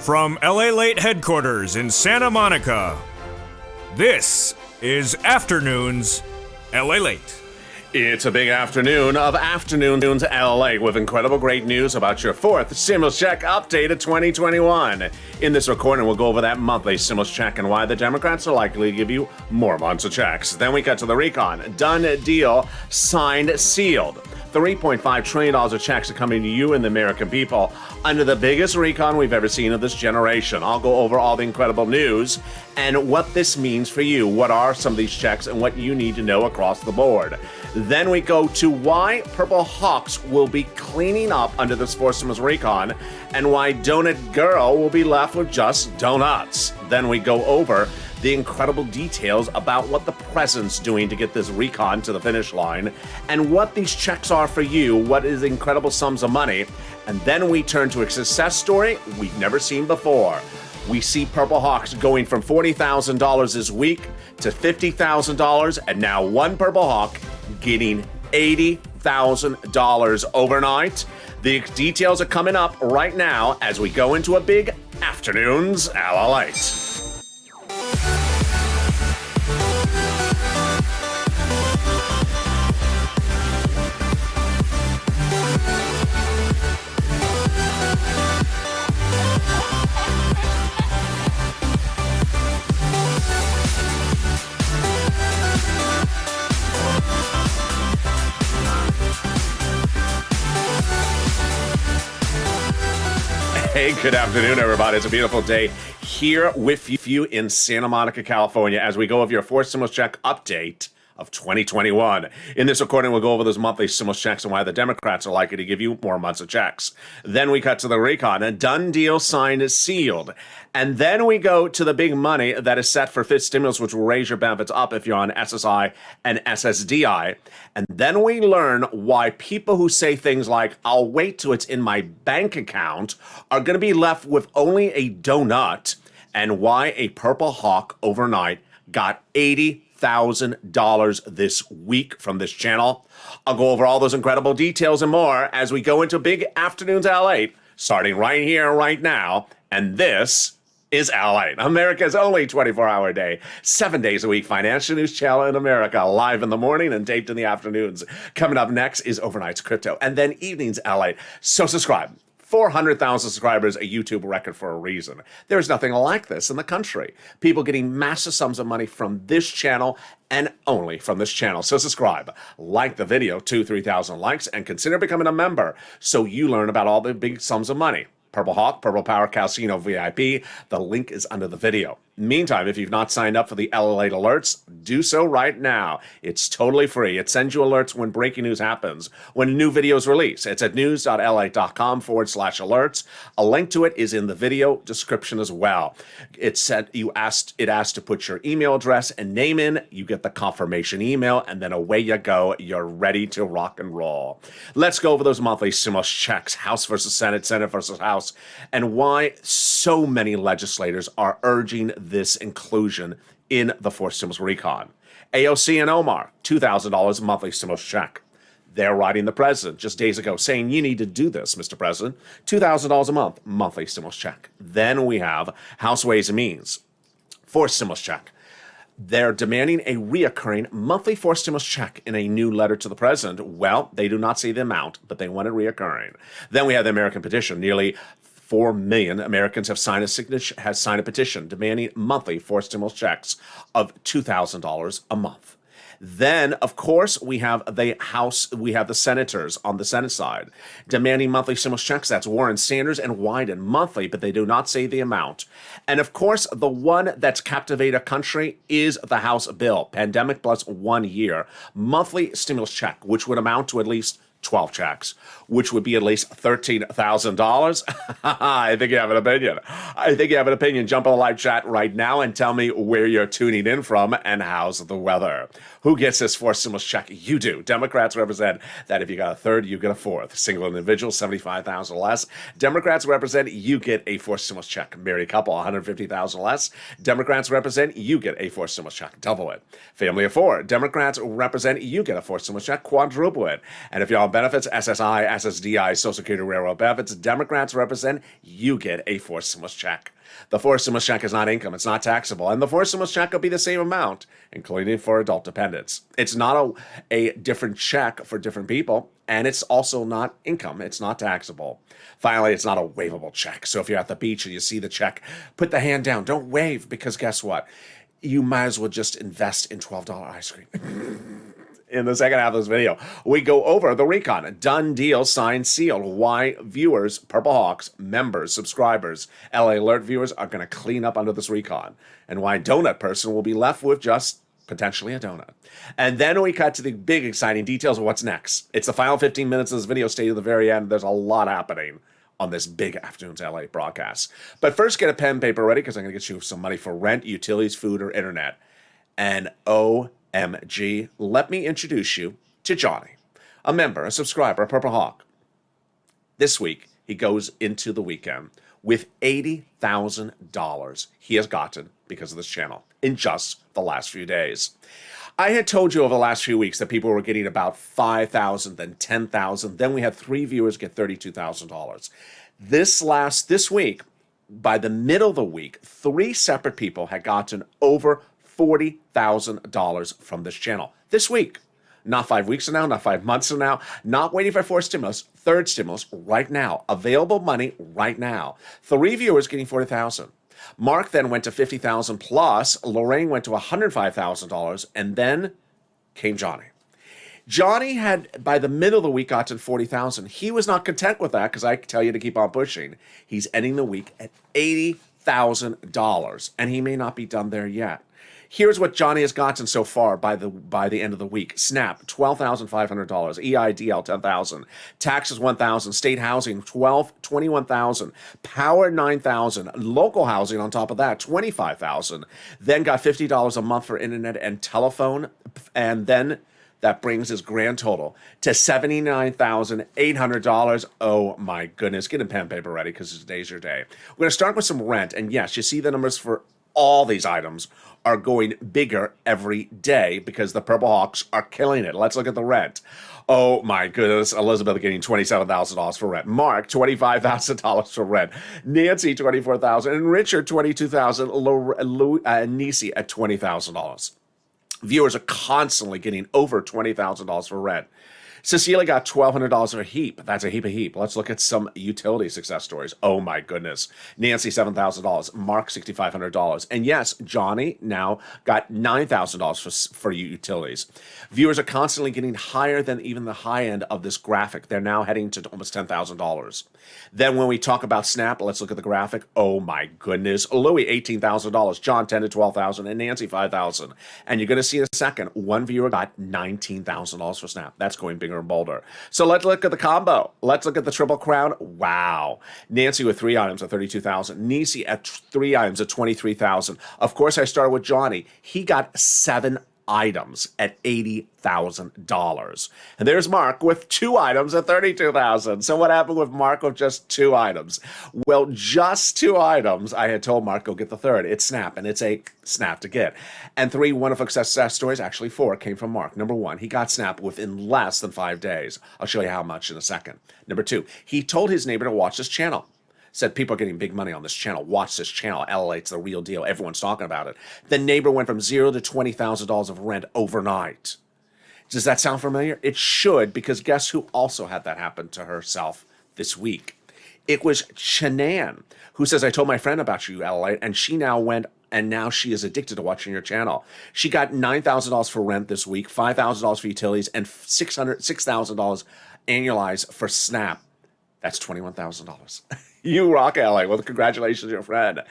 From LALATE headquarters in Santa Monica, this is Afternoons LALATE. It's a big afternoon of Afternoons LA with incredible great news about your fourth stimulus check update of 2021. In this recording, we'll go over that monthly stimulus check and why the Democrats are likely to give you more months of checks. Then we cut to the recon. Done deal, signed, sealed. $3.5 trillion of checks are coming to you and the American people under the biggest recon we've ever seen of this generation. I'll go over all the incredible news and what this means for you. What are some of these checks and what you need to know across the board. Then we go to why Purple Hawks will be cleaning up under this fourth stimulus recon and why Donut Girl will be left with just donuts. Then we go over the incredible details about what the president's doing to get this recon to the finish line and what these checks are for you, what is incredible sums of money. And then we turn to a success story we've never seen before. We see Purple Hawks going from $40,000 this week to $50,000, and now one Purple Hawk getting $80,000 overnight. The details are coming up right now as we go into a big Afternoons LALATE. Hey, good afternoon, everybody. It's a beautiful day here with you in Santa Monica, California, as we go over your fourth stimulus check update of 2021. In this recording, we'll go over those monthly stimulus checks and why the Democrats are likely to give you more months of checks. Then we cut to the recon. A done deal, signed, sealed. And then we go to the big money that is set for fifth stimulus, which will raise your benefits up if you're on SSI and SSDI. And then we learn why people who say things like, I'll wait till it's in my bank account, are going to be left with only a donut, and why a Purple Hawk overnight got $80,000 this week from this channel. I'll go over all those incredible details and more as we go into Big Afternoons LALATE, starting right here, right now. And this is LALATE, America's only 24-hour day, 7 days a week financial news channel in America, live in the morning and taped in the afternoons. Coming up next is Overnight's Crypto, and then Evenings LALATE. So subscribe. 400,000 subscribers, a YouTube record for a reason. There's nothing like this in the country. People getting massive sums of money from this channel and only from this channel. So subscribe, like the video, 3,000 likes, and consider becoming a member so you learn about all the big sums of money. Purple Hawk, Purple Power Casino VIP. The link is under the video. Meantime, if you've not signed up for the LALATE alerts, do so right now. It's totally free. It sends you alerts when breaking news happens, when new videos release. It's at news.lalate.com/alerts. A link to it is in the video description as well. It asks to put your email address and name in. You get the confirmation email, and then away you go. You're ready to rock and roll. Let's go over those monthly stimulus checks, House versus Senate, Senate versus House, and why so many legislators are urging this inclusion in the fourth stimulus recon. AOC and Omar, $2,000 monthly stimulus check. They're writing the president just days ago saying, you need to do this, Mr. President. $2,000 a month, monthly stimulus check. Then we have House Ways and Means, fourth stimulus check. They're demanding a reoccurring monthly fourth stimulus check in a new letter to the president. Well, they do not say the amount, but they want it reoccurring. Then we have the American petition. Nearly 4 million Americans have signed a petition demanding monthly fourth stimulus checks of $2,000 a month. Then, of course, we have the senators on the Senate side demanding monthly stimulus checks. That's Warren, Sanders, and Wyden monthly, but they do not say the amount. And of course, the one that's captivated a country is the House bill, pandemic plus 1 year, monthly stimulus check, which would amount to at least 12 checks, which would be at least $13,000. I think you have an opinion. Jump on the live chat right now and tell me where you're tuning in from and how's the weather. Who gets this fourth stimulus check? You do. Democrats represent that if you got a third, you get a fourth. Single individual, $75,000 less. Democrats represent you get a fourth stimulus check. Married couple, $150,000 less. Democrats represent you get a fourth stimulus check. Double it. Family of four. Democrats represent you get a fourth stimulus check. Quadruple it. And if you're on benefits, SSI, SSDI, Social Security, Railroad benefits. Democrats represent, you get a forced stimulus check. The forced stimulus check is not income. It's not taxable. And the forced stimulus check will be the same amount, including for adult dependents. It's not a different check for different people. And it's also not income. It's not taxable. Finally, it's not a waivable check. So if you're at the beach and you see the check, put the hand down. Don't wave, because guess what? You might as well just invest in $12 ice cream. In the second half of this video, we go over the recon. Done deal, signed, sealed. Why viewers, Purple Hawks, members, subscribers, LA Alert viewers are going to clean up under this recon. And why Donut Person will be left with just potentially a donut. And then we cut to the big exciting details of what's next. It's the final 15 minutes of this video. Stay to the very end. There's a lot happening on this big Afternoons LA broadcast. But first, get a pen and paper ready, because I'm going to get you some money for rent, utilities, food, or internet. And OMG, let me introduce you to Johnny, a member, a subscriber, a Purple Hawk. This week, he goes into the weekend with $80,000 he has gotten because of this channel in just the last few days. I had told you over the last few weeks that people were getting about $5,000, then $10,000. Then we had 3 viewers get $32,000. This week, by the middle of the week, 3 separate people had gotten over $40,000 from this channel. This week. Not 5 weeks from now, not 5 months from now, not waiting for fourth stimulus, third stimulus right now. Available money right now. 3 viewers getting $40,000. Mark then went to $50,000 plus. Lorraine went to $105,000, and then came Johnny. Johnny had, by the middle of the week, gotten $40,000. He was not content with that, because I tell you to keep on pushing. He's ending the week at $80,000, and he may not be done there yet. Here's what Johnny has gotten so far by the end of the week. SNAP, $12,500. EIDL, $10,000. Taxes, $1,000. State housing, $21,000. Power, $9,000. Local housing on top of that, $25,000. Then got $50 a month for internet and telephone. And then that brings his grand total to $79,800. Oh my goodness. Get a pen and paper ready, because today's your day. We're going to start with some rent. And yes, you see the numbers for all these items are going bigger every day, because the Purple Hawks are killing it. Let's look at the rent. Oh my goodness. Elizabeth getting $27,000 for rent. Mark, $25,000 for rent. Nancy, $24,000. And Richard, $22,000. Nisi at $20,000. Viewers are constantly getting over $20,000 for rent. Cecilia got $1,200 a heap. That's a heap of heap. Let's look at some utility success stories. Oh my goodness. Nancy, $7,000. Mark, $6,500. And yes, Johnny now got $9,000 for utilities. Viewers are constantly getting higher than even the high end of this graphic. They're now heading to almost $10,000. Then when we talk about SNAP, let's look at the graphic. Oh my goodness. Louis, $18,000. John, $10,000 to $12,000. And Nancy, $5,000. And you're going to see in a second, one viewer got $19,000 for SNAP. That's going bigger and bolder. So let's look at the combo. Let's look at the Triple Crown. Wow. Nancy with 3 items at $32,000. Nisi at 3 items at $23,000. Of course, I started with Johnny. He got 7 items at $80,000. And there's Mark with 2 items at $32,000. So what happened with Mark with just 2 items? Well, just 2 items. I had told Mark, go get the third. It's SNAP, and it's a SNAP to get. And 3 wonderful success stories, actually 4, came from Mark. Number 1, he got SNAP within less than 5 days. I'll show you how much in a second. Number 2, he told his neighbor to watch this channel. Said, people are getting big money on this channel. Watch this channel. LATE's the real deal. Everyone's talking about it. The neighbor went from $0 to $20,000 of rent overnight. Does that sound familiar? It should, because guess who also had that happen to herself this week? It was Shanann, who says, I told my friend about you, LATE, and she now went, and now she is addicted to watching your channel. She got $9,000 for rent this week, $5,000 for utilities, and $6,000 annualized for SNAP. That's $21,000. You rock, LA. Well, congratulations, your friend.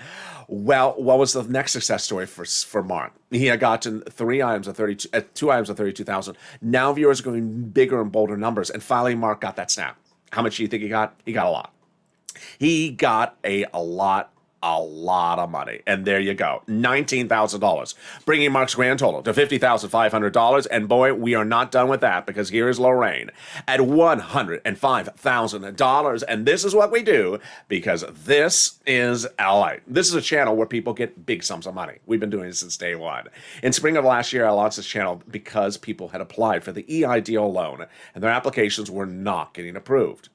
Well, what was the next success story for Mark? He had gotten 2 items at $32,000. Now viewers are going bigger and bolder numbers. And finally, Mark got that SNAP. How much do you think he got? He got a lot. He got a lot a lot of money. And there you go, $19,000, bringing Mark's grand total to $50,500. And boy, we are not done with that, because here is Lorraine at $105,000. And this is what we do, because this is LA. This is a channel where people get big sums of money. We've been doing this since day one. In spring of last year, I launched this channel because people had applied for the EIDL loan and their applications were not getting approved.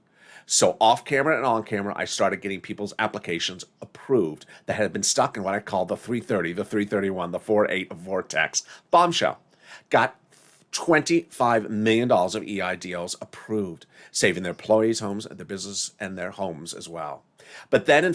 So off camera and on camera, I started getting people's applications approved that had been stuck in what I call the 330, the 331, the 48 vortex bombshell. Got $25 million of EIDLs approved, saving their employees' homes, their business, and their homes as well. But then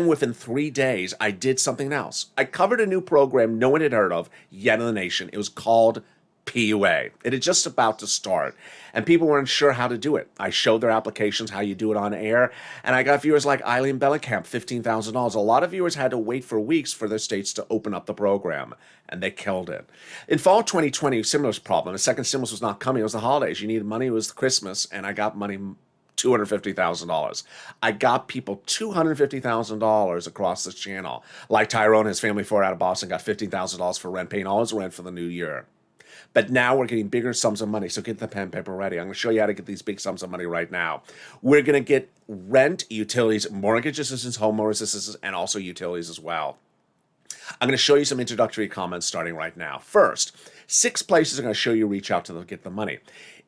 within 3 days, I did something else. I covered a new program no one had heard of yet in the nation. It was called PUA. It had just about to start, and people weren't sure how to do it. I showed their applications, how you do it on air, and I got viewers like Eileen Bellenkamp, $15,000. A lot of viewers had to wait for weeks for their states to open up the program, and they killed it. In fall 2020, stimulus problem. The second stimulus was not coming. It was the holidays. You needed money. It was Christmas, and I got money, $250,000. I got people $250,000 across this channel. Like Tyrone, his family 4 out of Boston, got $15,000 for rent, paying all his rent for the new year. But now we're getting bigger sums of money, so get the pen and paper ready. I'm going to show you how to get these big sums of money right now. We're going to get rent, utilities, mortgage assistance, homeowners assistance, and also utilities as well. I'm going to show you some introductory comments starting right now. First, 6 places I'm going to show you reach out to get the money.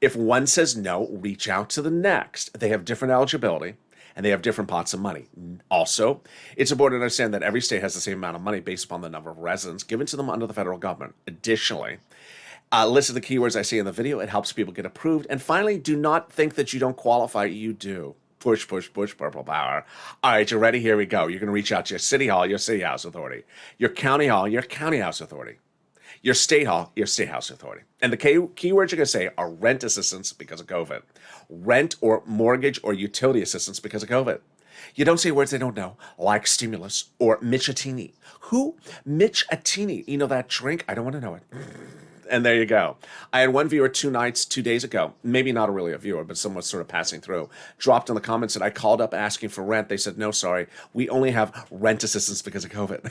If one says no, reach out to the next. They have different eligibility, and they have different pots of money. Also, it's important to understand that every state has the same amount of money based upon the number of residents given to them under the federal government. Additionally, listen to the keywords I say in the video. It helps people get approved. And finally, do not think that you don't qualify. You do. Push, push, push, purple power. All right, you're ready? Here we go. You're going to reach out to your city hall, your city house authority, your county hall, your county house authority, your state hall, your state house authority. And the keywords you're going to say are rent assistance because of COVID, rent or mortgage or utility assistance because of COVID. You don't say words they don't know, like stimulus or Mitch-a-teeny. Who? Mitch-a-teeny. You know that drink? I don't want to know it. And there you go. I had one viewer 2 days ago, maybe not really a viewer, but someone sort of passing through, dropped in the comments that I called up asking for rent. They said, no, sorry, we only have rent assistance because of COVID.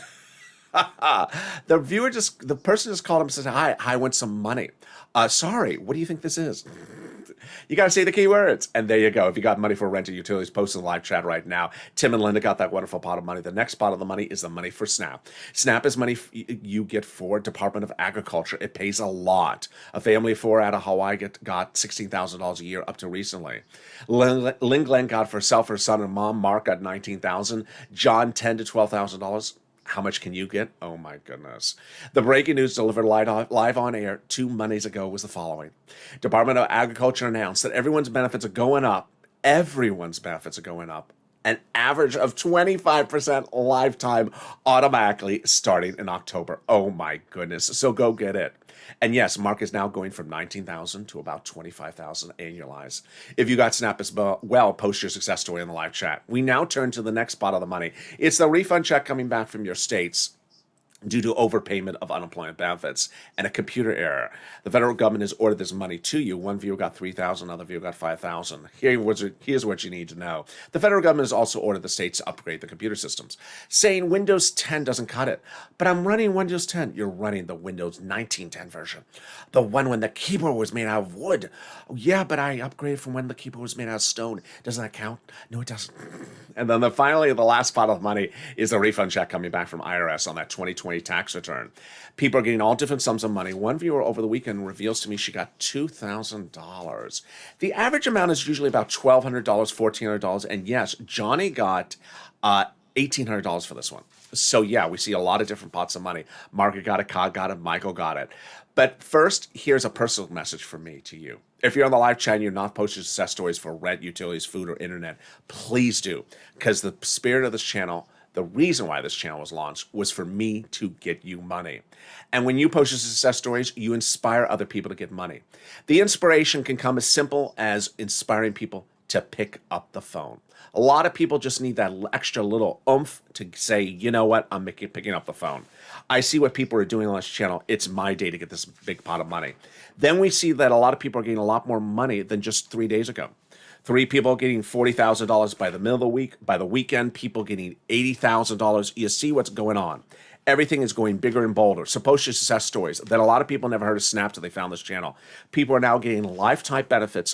The person just called him and said, hi, I want some money. Sorry, what do you think this is? You got to say the keywords. And there you go. If you got money for rent or utilities, post in the live chat right now. Tim and Linda got that wonderful pot of money. The next pot of the money is the money for SNAP. SNAP is money you get for Department of Agriculture. It pays a lot. A family of 4 out of Hawaii got $16,000 a year up to recently. Lynn Glenn got for herself, her son, and mom. Mark got $19,000. John, $10,000 to $12,000. How much can you get? Oh my goodness. The breaking news delivered live on air 2 Mondays ago was the following. Department of Agriculture announced that everyone's benefits are going up. Everyone's benefits are going up. An average of 25% lifetime automatically starting in October. Oh my goodness. So go get it. And yes, Mark is now going from $19,000 to about $25,000 annualized. If you got SNAP as well, post your success story in the live chat. We now turn to the next pot of the money. It's the refund check coming back from your states due to overpayment of unemployment benefits and a computer error. The federal government has ordered this money to you. One viewer got $3,000, another viewer got $5,000. Here's what you need to know. The federal government has also ordered the states to upgrade the computer systems, saying Windows 10 doesn't cut it. But I'm running Windows 10. You're running the Windows 1910 version, the one when the keyboard was made out of wood. Oh, yeah, but I upgraded from when the keyboard was made out of stone. Doesn't that count? No, it doesn't. And then finally, the last pot of money is the refund check coming back from IRS on that 2020 tax return. People are getting all different sums of money. One viewer over the weekend reveals to me she got $2,000. The average amount is usually about $1,200, $1,400. And yes, Johnny got $1,800 for this one. So yeah, we see a lot of different pots of money. Margaret got it, Cog got it, Michael got it. But first, here's a personal message from me to you. If you're on the live chat and you're not posting success stories for rent, utilities, food, or internet, please do. Because the spirit of this channel, the reason why this channel was launched, was for me to get you money. And when you post your success stories, you inspire other people to get money. The inspiration can come as simple as inspiring people to pick up the phone. A lot of people just need that extra little oomph to say, you know what, I'm picking up the phone. I see what people are doing on this channel. It's my day to get this big pot of money. Then we see that a lot of people are getting a lot more money than just 3 days ago. 3 people getting $40,000 by the middle of the week. By the weekend, people getting $80,000. You see what's going on. Everything is going bigger and bolder. So post your success stories that a lot of people never heard of Snap till they found this channel. People are now getting lifetime benefits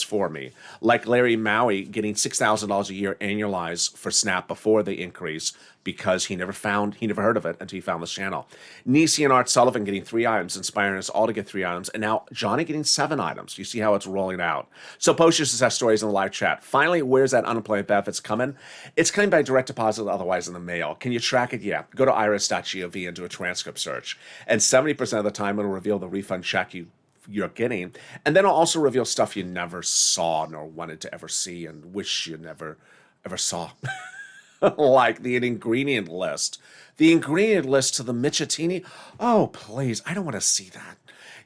for me, like Larry Maui getting $6,000 a year annualized for Snap before the increase because he never heard of it until he found this channel. Nisi and Art Sullivan getting 3 items, inspiring us all to get 3 items, and now Johnny getting 7 items. You see how it's rolling out. So post your success stories in the live chat. Finally, where's that unemployment benefits coming? It's coming by direct deposit, otherwise in the mail. Can you track it? Yeah. Go to iris.gov and do a transcript search. And 70% of the time, it'll reveal the refund check you're getting. And then it'll also reveal stuff you never saw nor wanted to ever see and wish you never ever saw. Like the ingredient list. The ingredient list to the Michatini. Oh, please. I don't want to see that.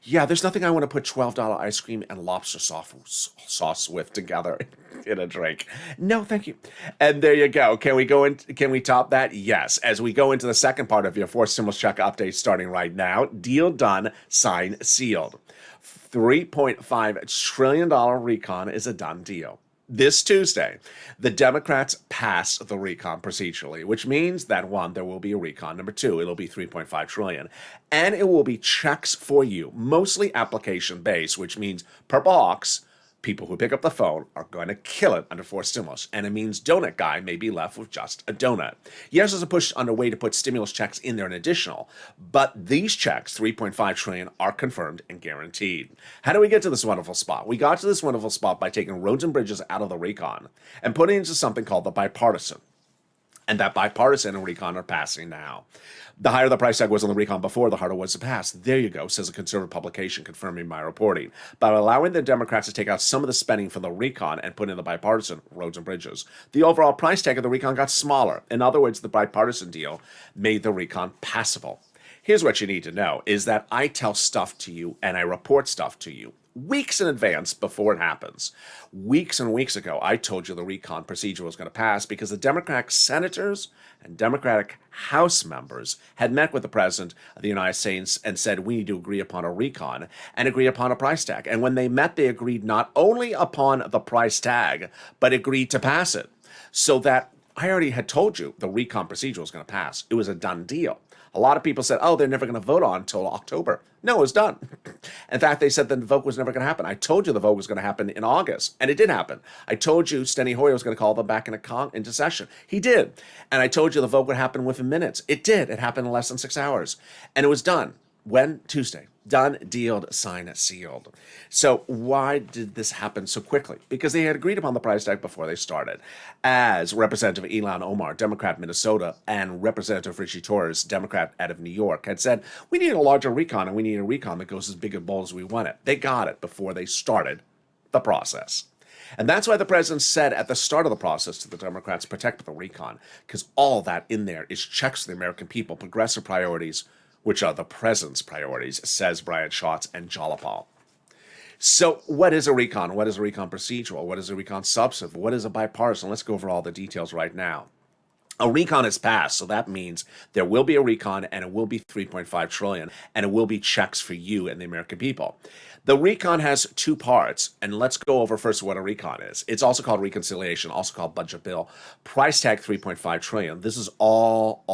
Yeah, there's nothing I want to put $12 ice cream and lobster sauce with together in a drink. No, thank you. And there you go. Can we top that? Yes. As we go into the second part of your forced stimulus check update starting right now. Deal done, signed, sealed. $3.5 trillion recon is a done deal. This Tuesday, the Democrats passed the recon procedurally, which means that 1, there will be a recon. Number 2, it'll be $3.5 trillion. And it will be checks for you, mostly application-based, which means Purple Hawks, people who pick up the phone, are going to kill it under forced stimulus. And it means Donut Guy may be left with just a donut. Yes, there's a push underway to put stimulus checks in there in additional, but these checks, $3.5 trillion, are confirmed and guaranteed. How do we get to this wonderful spot? We got to this wonderful spot by taking roads and bridges out of the recon and putting it into something called the bipartisan. And that bipartisan and recon are passing now. The higher the price tag was on the recon before, the harder it was to pass. There you go, says a conservative publication confirming my reporting. By allowing the Democrats to take out some of the spending from the recon and put in the bipartisan roads and bridges, the overall price tag of the recon got smaller. In other words, the bipartisan deal made the recon passable. Here's what you need to know, is that I tell stuff to you and I report stuff to you weeks in advance before it happens. Weeks and weeks ago, I told you the recon procedure was going to pass because the Democratic senators and Democratic House members had met with the President of the United States and said, we need to agree upon a recon and agree upon a price tag. And when they met, they agreed not only upon the price tag, but agreed to pass it. So that I already had told you the recon procedure was going to pass. It was a done deal. A lot of people said, oh, they're never going to vote on until October. No, it was done. In fact, they said the vote was never going to happen. I told you the vote was going to happen in August, and it did happen. I told you Steny Hoyer was going to call them back into session. He did. And I told you the vote would happen within minutes. It did. It happened in less than 6 hours. And it was done. When? Tuesday. Done, dealed, signed, sealed. So why did this happen so quickly? Because they had agreed upon the price tag before they started. As Representative Ilhan Omar, Democrat, Minnesota, and Representative Richie Torres, Democrat out of New York, had said, we need a larger recon, and we need a recon that goes as big and bold as we want it. They got it before they started the process. And that's why the president said at the start of the process to the Democrats, protect the recon, because all that in there is checks to the American people, progressive priorities, which are the president's priorities, says Brian Schatz and Jalapal. So what is a recon? What is a recon procedural? What is a recon substantive? What is a bipartisan? Let's go over all the details right now. A recon is passed, so that means there will be a recon and it will be $3.5 trillion and it will be checks for you and the American people. The recon has 2 parts, and let's go over first what a recon is. It's also called reconciliation, also called budget bill. Price tag $3.5 trillion. This is all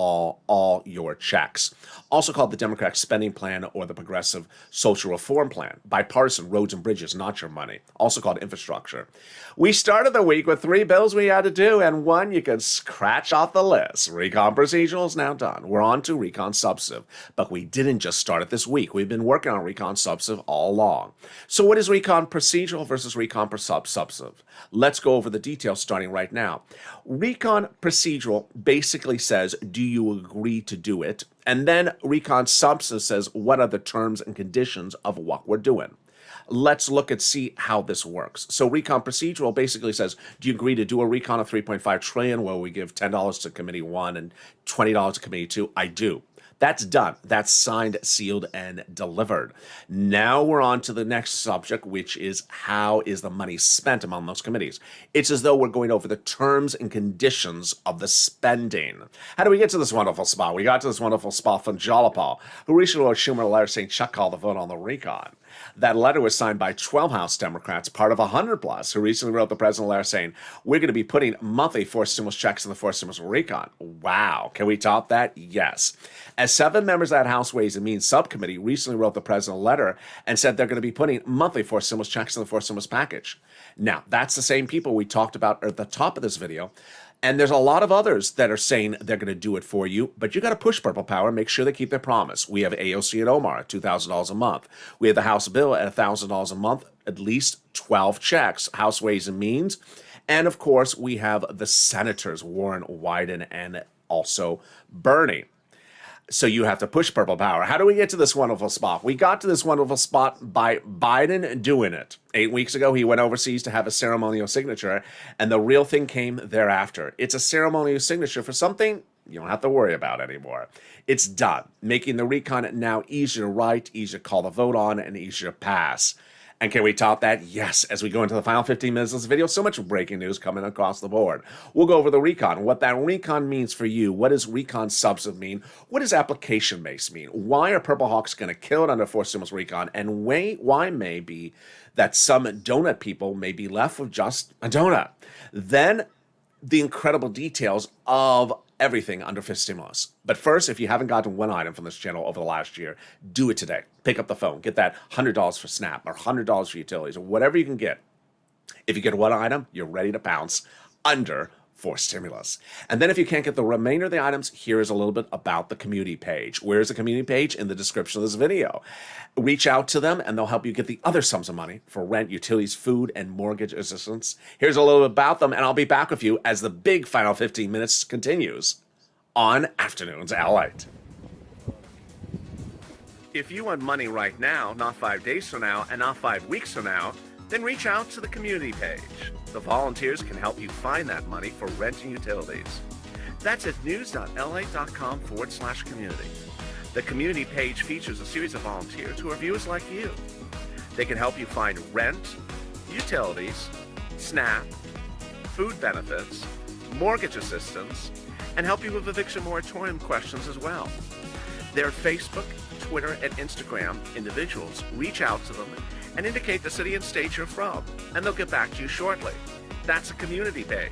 your checks. Also called the Democratic spending plan or the progressive social reform plan. Bipartisan roads and bridges, not your money. Also called infrastructure. We started the week with 3 bills we had to do, and 1 you can scratch off the list. Recon procedural is now done. We're on to recon substantive, but we didn't just start it this week. We've been working on recon substantive all along. So what is recon procedural versus recon substantive? Let's go over the details starting right now. Recon procedural basically says, do you agree to do it? And then recon substantive says, what are the terms and conditions of what we're doing? Let's look and see how this works. So recon procedural basically says, do you agree to do a recon of $3.5 trillion where we give $10 to Committee 1 and $20 to Committee 2? I do. That's done. That's signed, sealed, and delivered. Now we're on to the next subject, which is how is the money spent among those committees? It's as though we're going over the terms and conditions of the spending. How do we get to this wonderful spot? We got to this wonderful spot from Jalapal, who recently wrote Schumer a letter saying Chuck called the vote on the recon. That letter was signed by 12 House Democrats, part of 100 plus, who recently wrote the president a letter saying, we're going to be putting monthly forced stimulus checks in the forced stimulus recon. Wow. Can we top that? Yes. As 7 members of that House Ways and Means subcommittee recently wrote the president a letter and said they're going to be putting monthly forced stimulus checks in the forced stimulus package. Now, that's the same people we talked about at the top of this video. And there's a lot of others that are saying they're going to do it for you, but you got to push Purple Power and make sure they keep their promise. We have AOC and Omar at $2,000 a month. We have the House bill at $1,000 a month, at least 12 checks, House Ways and Means. And of course, we have the senators, Warren, Wyden, and also Bernie. So you have to push Purple Power. How do we get to this wonderful spot? We got to this wonderful spot by Biden doing it. 8 weeks ago, he went overseas to have a ceremonial signature, and the real thing came thereafter. It's a ceremonial signature for something you don't have to worry about anymore. It's done, making the recon now easier to write, easier to call the vote on, and easier to pass. And can we top that? Yes, as we go into the final 15 minutes of this video, so much breaking news coming across the board. We'll go over the recon, what that recon means for you. What does recon substantive mean? What does application base mean? Why are Purple Hawks going to kill it under forced stimulus recon? And why may be that some donut people may be left with just a donut? Then the incredible details of everything under fifth stimulus. But first, if you haven't gotten one item from this channel over the last year, do it today. Pick up the phone, get that $100 for SNAP or $100 for utilities or whatever you can get. If you get one item, you're ready to pounce under forced stimulus. And then if you can't get the remainder of the items, here is a little bit about the community page. Where's the community page? In the description of this video. Reach out to them and they'll help you get the other sums of money for rent, utilities, food, and mortgage assistance. Here's a little bit about them, and I'll be back with you as the big final 15 minutes continues on Afternoons at LALATE. If you want money right now, not 5 days from now, and not 5 weeks from now, then reach out to the community page. The volunteers can help you find that money for rent and utilities. That's at news.la.com/community. The community page features a series of volunteers who are viewers like you. They can help you find rent, utilities, SNAP, food benefits, mortgage assistance, and help you with eviction moratorium questions as well. Their Facebook, Twitter, and Instagram individuals reach out to them and indicate the city and state you're from, and they'll get back to you shortly. That's a community page.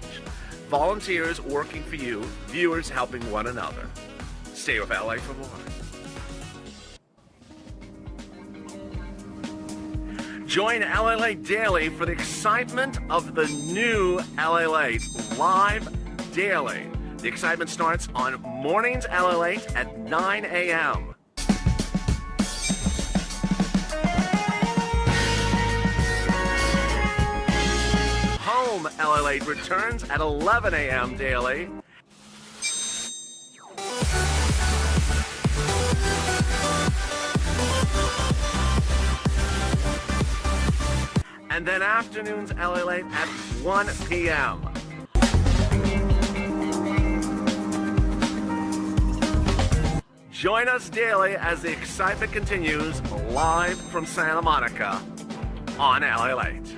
Volunteers working for you, viewers helping one another. Stay with LA for more. Join LALATE Daily for the excitement of the new LALATE live daily. The excitement starts on mornings LALATE at 9 a.m. Home LALATE returns at 11 a.m. daily. And then afternoons LALATE at 1 p.m. Join us daily as the excitement continues live from Santa Monica on LALATE.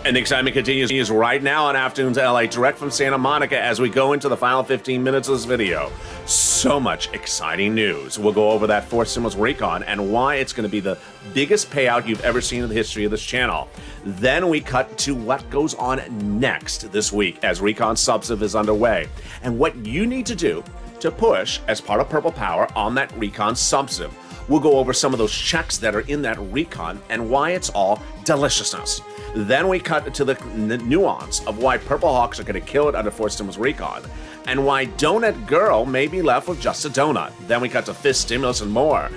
And the excitement continues right now on Afternoons LA, direct from Santa Monica as we go into the final 15 minutes of this video. So much exciting news. We'll go over that forced stimulus recon and why it's going to be the biggest payout you've ever seen in the history of this channel. Then we cut to what goes on next this week as recon substantive is underway and what you need to do to push as part of Purple Power on that recon substantive. We'll go over some of those checks that are in that recon and why it's all deliciousness. Then we cut to the nuance of why Purple Hawks are going to kill it under forced stimulus recon and why Donut Girl may be left with just a donut. Then we cut to fifth stimulus and more.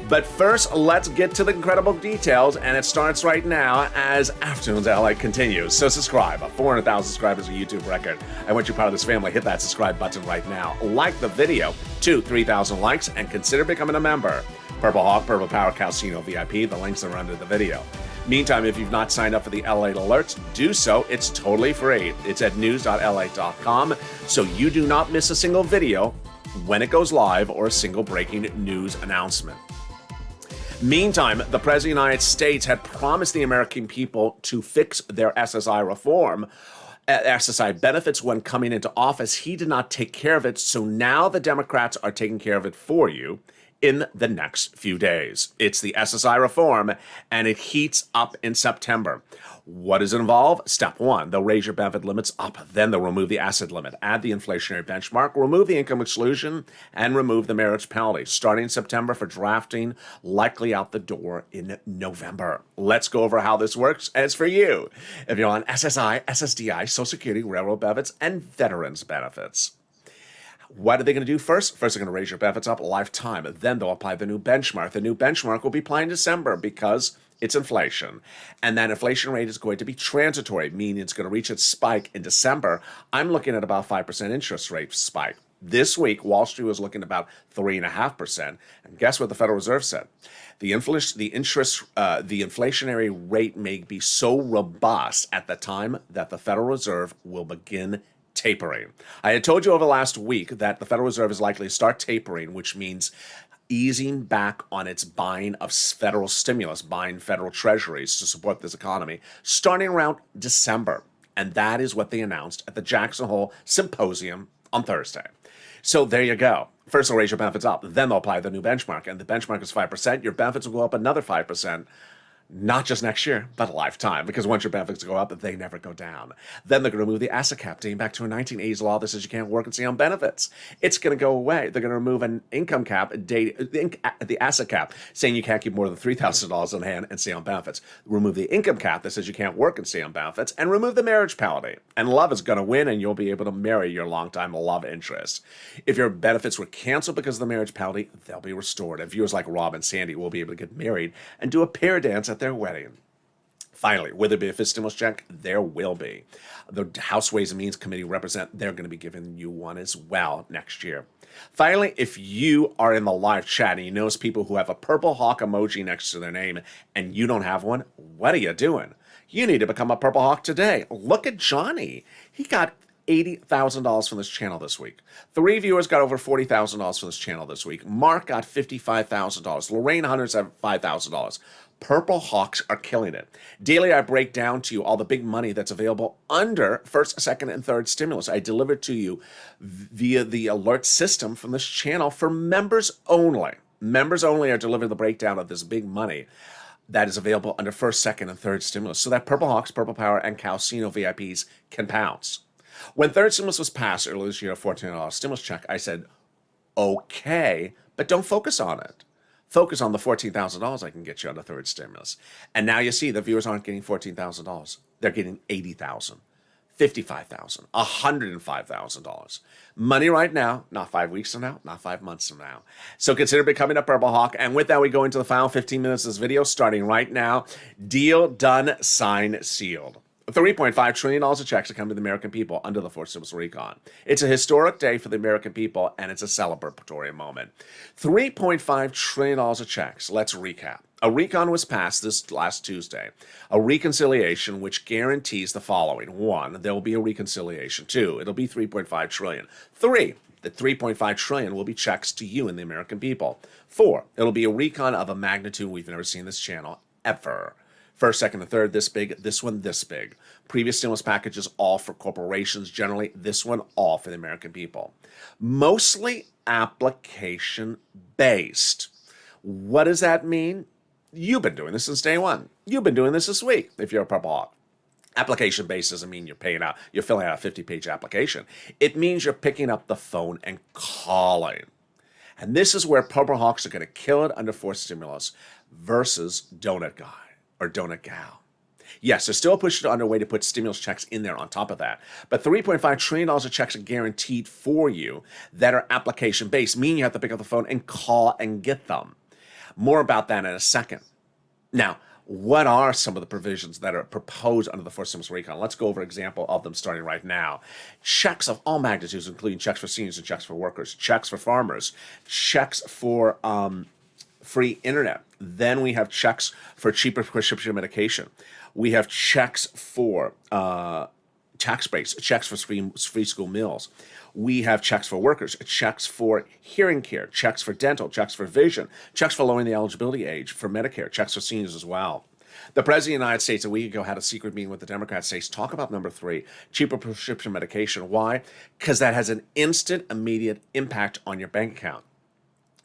But first, let's get to the incredible details, and it starts right now as Afternoons LA continues. So subscribe. 400,000 subscribers is a YouTube record. I want you part of this family. Hit that subscribe button right now. Like the video to 3,000 likes and consider becoming a member. Purple Hawk, Purple Power Casino VIP. The links are under the video. Meantime, if you've not signed up for the LA alerts, do so. It's totally free. It's at news.la.com, so you do not miss a single video when it goes live or a single breaking news announcement. Meantime, the President of the United States had promised the American people to fix their SSI reform, SSI benefits when coming into office. He did not take care of it, so now the Democrats are taking care of it for you. in the next few days. It's the SSI reform, and it heats up in September. What does it involve? Step one, they'll raise your benefit limits up. Then they'll remove the asset limit, add the inflationary benchmark, remove the income exclusion, and remove the marriage penalty. Starting in September for drafting, likely out the door in November. Let's go over how this works as for you. If you're on SSI, SSDI, Social Security, railroad benefits, and veterans benefits. What are they going to do first? First, they're going to raise your benefits up a lifetime. Then they'll apply the new benchmark. The new benchmark will be applied in December because it's inflation. And that inflation rate is going to be transitory, meaning it's going to reach its spike in December. I'm looking at about 5% interest rate spike. This week, Wall Street was looking at about 3.5%. And guess what the Federal Reserve said? The inflationary rate may be so robust at the time that the Federal Reserve will begin tapering. I had told you over the last week that the Federal Reserve is likely to start tapering, which means easing back on its buying of federal stimulus, buying federal treasuries to support this economy, starting around December. And that is what they announced at the Jackson Hole Symposium on Thursday. So there you go. First, they'll raise your benefits up. Then they'll apply the new benchmark. And the benchmark is 5%. Your benefits will go up another 5%. Not just next year, but a lifetime, because once your benefits go up, they never go down. Then they're going to remove the asset cap, dating back to a 1980s law that says you can't work and stay on benefits. It's going to go away. They're going to remove an income cap, the asset cap, saying you can't keep more than $3,000 in hand and stay on benefits. Remove the income cap that says you can't work and stay on benefits, and remove the marriage penalty. And love is going to win, and you'll be able to marry your longtime love interest. If your benefits were canceled because of the marriage penalty, they'll be restored. And viewers like Rob and Sandy will be able to get married and do a pair dance at their wedding. Finally, will there be a fifth stimulus check? There will be. The House Ways and Means Committee they're going to be giving you one as well next year. Finally, if you are in the live chat and you notice people who have a purple hawk emoji next to their name and you don't have one, what are you doing? You need to become a purple hawk today. Look at Johnny. He got $80,000 from this channel this week. 3 viewers got over $40,000 from this channel this week. Mark got $55,000. Lorraine Hunter's at $5,000. Purple Hawks are killing it. Daily, I break down to you all the big money that's available under first, second, and third stimulus. I deliver to you via the alert system from this channel for members only. Members only are delivering the breakdown of this big money that is available under first, second, and third stimulus so that Purple Hawks, Purple Power, and Calcino VIPs can pounce. When third stimulus was passed earlier this year, a $14 stimulus check, I said, okay, but don't focus on it. Focus on the $14,000 I can get you on the third stimulus. And now you see the viewers aren't getting $14,000. They're getting $80,000, $55,000, $105,000. Money right now, not 5 weeks from now, not 5 months from now. So consider becoming a Purple Hawk. And with that, we go into the final 15 minutes of this video, starting right now. Deal done, signed, sealed. $3.5 trillion of checks are coming to the American people under the fourth stimulus recon. It's a historic day for the American people, and it's a celebratory moment. $3.5 trillion of checks. Let's recap. A recon was passed this last Tuesday, a reconciliation which guarantees the following. 1, there will be a reconciliation. 2, it'll be $3.5 trillion. 3, the $3.5 trillion will be checks to you and the American people. 4, it'll be a recon of a magnitude we've never seen this channel ever. First, second, and third, this big. This one, this big. Previous stimulus packages, all for corporations. Generally, this one, all for the American people. Mostly application-based. What does that mean? You've been doing this since day one. You've been doing this week, if you're a Purple Hawk. Application-based doesn't mean you're filling out a 50-page application. It means you're picking up the phone and calling. And this is where Purple Hawks are going to kill it under fourth stimulus versus Donut Guy or Donut Gal. Yes, there's still a push underway to put stimulus checks in there on top of that. But $3.5 trillion of checks are guaranteed for you that are application-based, meaning you have to pick up the phone and call and get them. More about that in a second. Now, what are some of the provisions that are proposed under the fourth stimulus recon? Let's go over an example of them starting right now. Checks of all magnitudes, including checks for seniors and checks for workers, checks for farmers, checks for free internet. Then we have checks for cheaper prescription medication. We have checks for tax breaks, checks for free school meals. We have checks for workers, checks for hearing care, checks for dental, checks for vision, checks for lowering the eligibility age for Medicare, checks for seniors as well. The President of the United States a week ago had a secret meeting with the Democrats. States talk about number 3, cheaper prescription medication. Why? Because that has an instant, immediate impact on your bank account.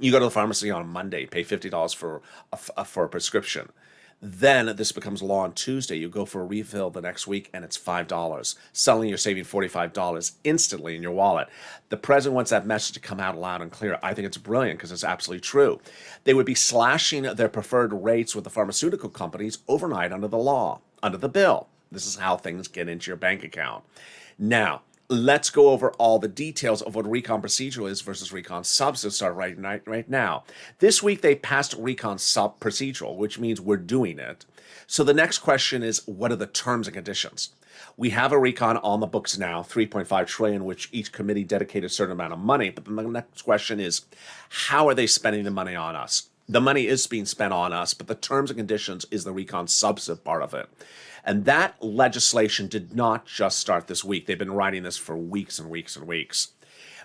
You go to the pharmacy on Monday, pay $50 for a prescription. Then this becomes law on Tuesday. You go for a refill the next week and it's $5. Suddenly you're saving $45 instantly in your wallet. The president wants that message to come out loud and clear. I think it's brilliant because it's absolutely true. They would be slashing their preferred rates with the pharmaceutical companies overnight under the law, under the bill. This is how things get into your bank account. Now, let's go over all the details of what recon procedural is versus recon substantive. Start right now. This week they passed recon sub procedural, which means we're doing it. So the next question is, what are the terms and conditions? We have a recon on the books now, 3.5 trillion, which each committee dedicated a certain amount of money. But the next question is, how are they spending the money on us? The money is being spent on us, but the terms and conditions is the recon substantive part of it. And that legislation did not just start this week. They've been writing this for weeks and weeks and weeks.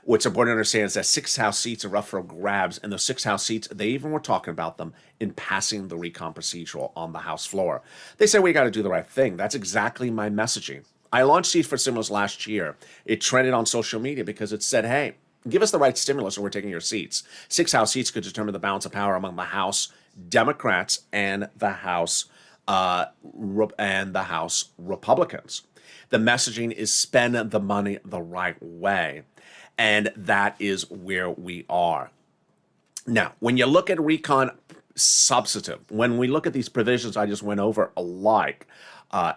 What's important to understand is that 6 House seats are up for grabs, and those 6 House seats, they even were talking about them in passing the recon procedural on the House floor. They said we got to do the right thing. That's exactly my messaging. I launched Seats for Stimulus last year. It trended on social media because it said, hey, give us the right stimulus or we're taking your seats. 6 House seats could determine the balance of power among the House Democrats and the House Republicans. The messaging is spend the money the right way. And that is where we are. Now, when you look at recon substantive, when we look at these provisions I just went over, alike,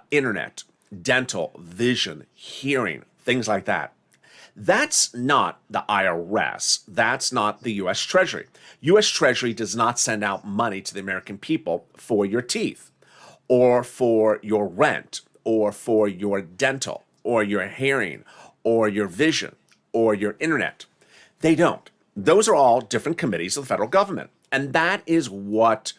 internet, dental, vision, hearing, things like that, that's not the IRS. That's not the U.S. Treasury. U.S. Treasury does not send out money to the American people for your teeth, or for your rent, or for your dental, or your hearing, or your vision, or your internet. They don't. Those are all different committees of the federal government. And that is what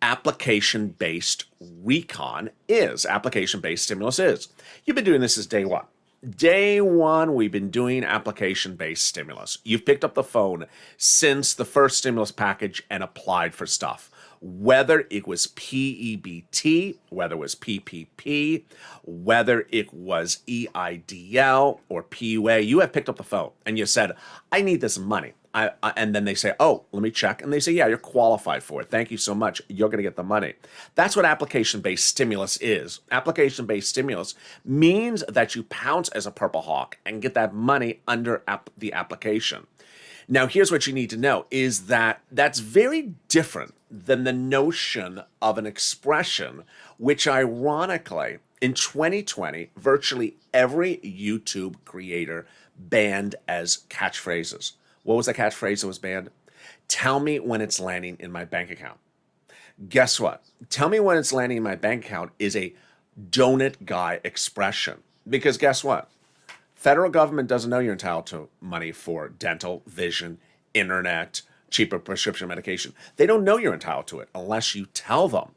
application-based recon is, application-based stimulus is. You've been doing this since day one. Day one, we've been doing application-based stimulus. You've picked up the phone since the first stimulus package and applied for stuff. Whether it was PEBT, whether it was PPP, whether it was EIDL or PUA, you have picked up the phone and you said, I need this money. And then they say, oh, let me check. And they say, yeah, you're qualified for it. Thank you so much. You're going to get the money. That's what application-based stimulus is. Application-based stimulus means that you pounce as a purple hawk and get that money under the application. Now, here's what you need to know is that that's very different than the notion of an expression, which ironically, in 2020, virtually every YouTube creator banned as catchphrases. What was the catchphrase that was banned? Tell me when it's landing in my bank account. Guess what? Tell me when it's landing in my bank account is a donut guy expression. Because guess what? Federal government doesn't know you're entitled to money for dental, vision, internet, cheaper prescription medication. They don't know you're entitled to it unless you tell them.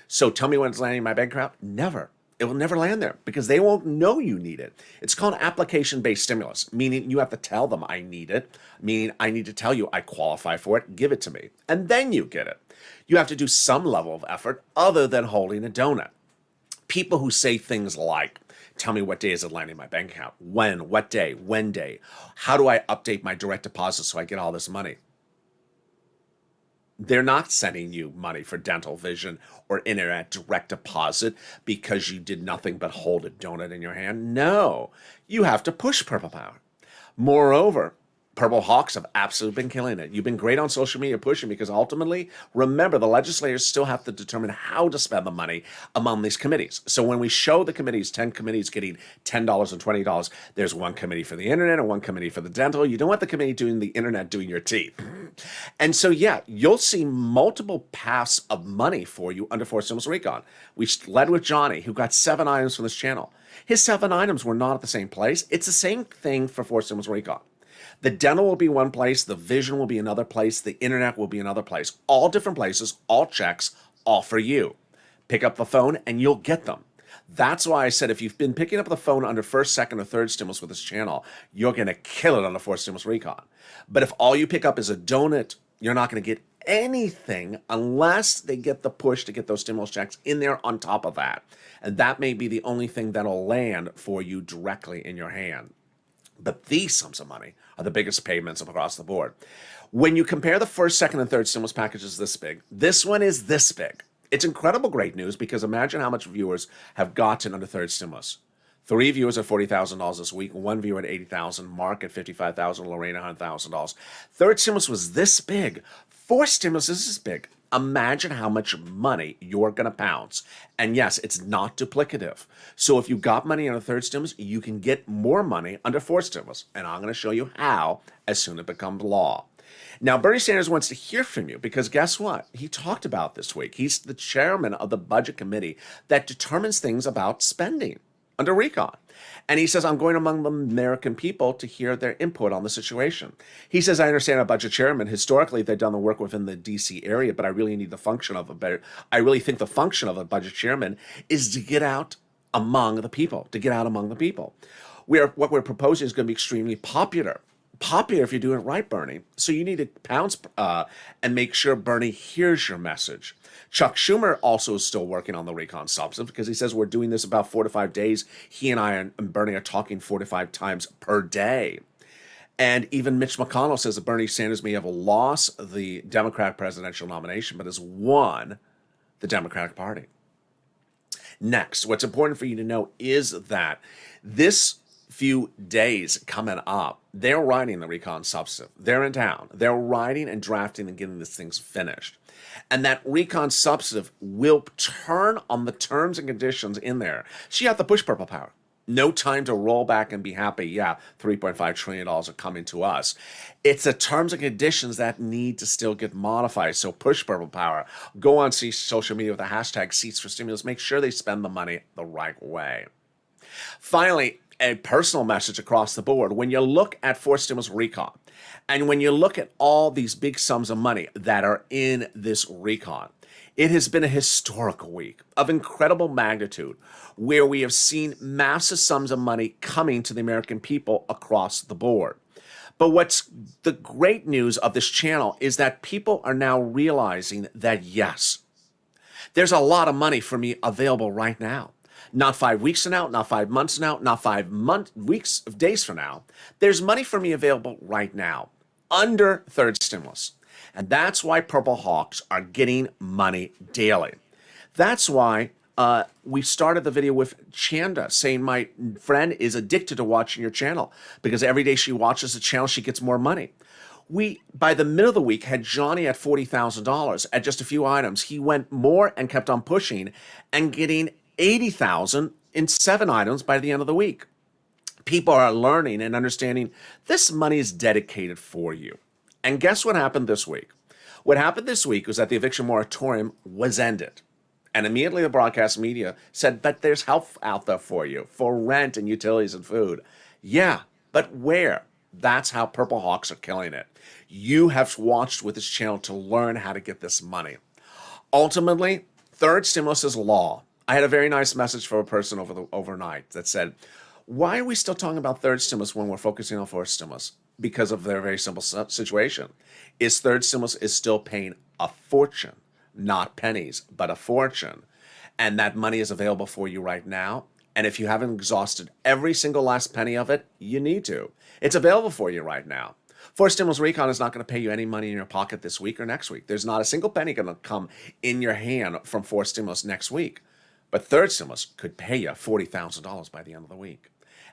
So tell me when it's landing in my bank account? Never. It will never land there because they won't know you need it. It's called application-based stimulus, meaning you have to tell them I need it, meaning I need to tell you I qualify for it, give it to me, and then you get it. You have to do some level of effort other than holding a donut. People who say things like, tell me what day is it landing in my bank account, when, what day, when day, how do I update my direct deposit so I get all this money? They're not sending you money for dental, vision, or internet direct deposit because you did nothing but hold a donut in your hand. No, you have to push Purple Power. Moreover, Purple Hawks have absolutely been killing it. You've been great on social media pushing because ultimately, remember, the legislators still have to determine how to spend the money among these committees. So when we show the committees, 10 committees getting $10 and $20, there's one committee for the internet and one committee for the dental. You don't want the committee doing the internet doing your teeth. And so, yeah, you'll see multiple paths of money for you under Forced Stimulus Recon. We led with Johnny, who got 7 items from this channel. His 7 items were not at the same place. It's the same thing for Forced Stimulus Recon. The dental will be one place, the vision will be another place, the internet will be another place. All different places, all checks, all for you. Pick up the phone and you'll get them. That's why I said if you've been picking up the phone under first, second, or third stimulus with this channel, you're going to kill it on the Forced Stimulus Recon. But if all you pick up is a donut, you're not going to get anything unless they get the push to get those stimulus checks in there on top of that. And that may be the only thing that'll land for you directly in your hand. But these sums of money are the biggest payments across the board. When you compare the first, second, and third stimulus packages this big, this one is this big. It's incredible great news because imagine how much viewers have gotten under third stimulus. 3 viewers at $40,000 this week, 1 viewer at $80,000, Mark at $55,000, Lorraine $100,000. Third stimulus was this big. Fourth stimulus is this big. Imagine how much money you're going to pounce. And yes, it's not duplicative. So if you got money under third stimulus, you can get more money under fourth stimulus. And I'm going to show you how as soon as it becomes law. Now, Bernie Sanders wants to hear from you because guess what? He talked about this week. He's the chairman of the budget committee that determines things about spending under recon. And he says, I'm going among the American people to hear their input on the situation. He says, I understand a budget chairman. Historically, they've done the work within the D.C. area, but I really need the function of a better. I really think the function of a budget chairman is to get out among the people, What we're proposing is going to be extremely popular if you're doing it right, Bernie. So you need to pounce and make sure Bernie hears your message. Chuck Schumer also is still working on the recon substance because he says we're doing this about 4 to 5 days. He and I and Bernie are talking 4 to 5 times per day. And even Mitch McConnell says that Bernie Sanders may have lost the Democratic presidential nomination, but has won the Democratic Party. Next, what's important for you to know is that this few days coming up, they're writing the recon substantive. They're in town. They're writing and drafting and getting these things finished. And that recon substantive will turn on the terms and conditions in there. So you have to push purple power. No time to roll back and be happy. Yeah, $3.5 trillion are coming to us. It's the terms and conditions that need to still get modified. So push purple power. Go on social media with the hashtag Seats for Stimulus. Make sure they spend the money the right way. Finally, a personal message across the board. When you look at fourth stimulus recon, and when you look at all these big sums of money that are in this recon, it has been a historical week of incredible magnitude where we have seen massive sums of money coming to the American people across the board. But what's the great news of this channel is that people are now realizing that, yes, there's a lot of money for me available right now. Not 5 weeks from now, not 5 months from now, not 5 days from now. There's money for me available right now under third stimulus. And that's why Purple Hawks are getting money daily. That's why we started the video with Chanda saying my friend is addicted to watching your channel because every day she watches the channel, she gets more money. We, by the middle of the week, had Johnny at $40,000 at just a few items. He went more and kept on pushing and getting $80,000 in 7 items by the end of the week. People are learning and understanding this money is dedicated for you. And guess what happened this week? What happened this week was that the eviction moratorium was ended. And immediately the broadcast media said, but there's help out there for you, for rent and utilities and food. Yeah, but where? That's how Purple Hawks are killing it. You have watched with this channel to learn how to get this money. Ultimately, third stimulus is law. I had a very nice message for a person overnight that said, why are we still talking about third stimulus when we're focusing on fourth stimulus? Because of their very simple situation. Third stimulus is still paying a fortune, not pennies, but a fortune. And that money is available for you right now. And if you haven't exhausted every single last penny of it, you need to. It's available for you right now. Fourth stimulus recon is not going to pay you any money in your pocket this week or next week. There's not a single penny going to come in your hand from fourth stimulus next week. But third stimulus could pay you $40,000 by the end of the week.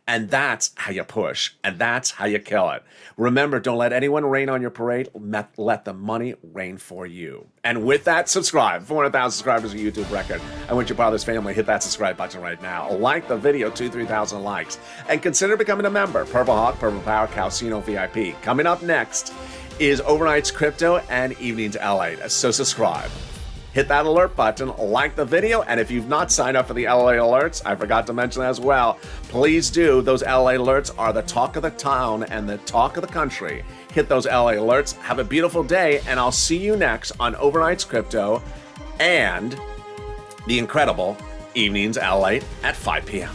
And that's how you push, and that's how you kill it. Remember, don't let anyone rain on your parade. Let the money rain for you. And with that, subscribe. 400,000 subscribers, a YouTube record. I want your father's family. Hit that subscribe button right now. Like the video, 2,000-3,000 likes. And consider becoming a member. Purple Hawk, Purple Power, Calcino VIP. Coming up next is Overnight's Crypto and Evening's LALATE. So subscribe. Hit that alert button, like the video, and if you've not signed up for the LA alerts, I forgot to mention that as well, please do. Those LA alerts are the talk of the town and the talk of the country. Hit those LA alerts. Have a beautiful day, and I'll see you next on Overnight's Crypto and the incredible Evenings LA at 5 p.m.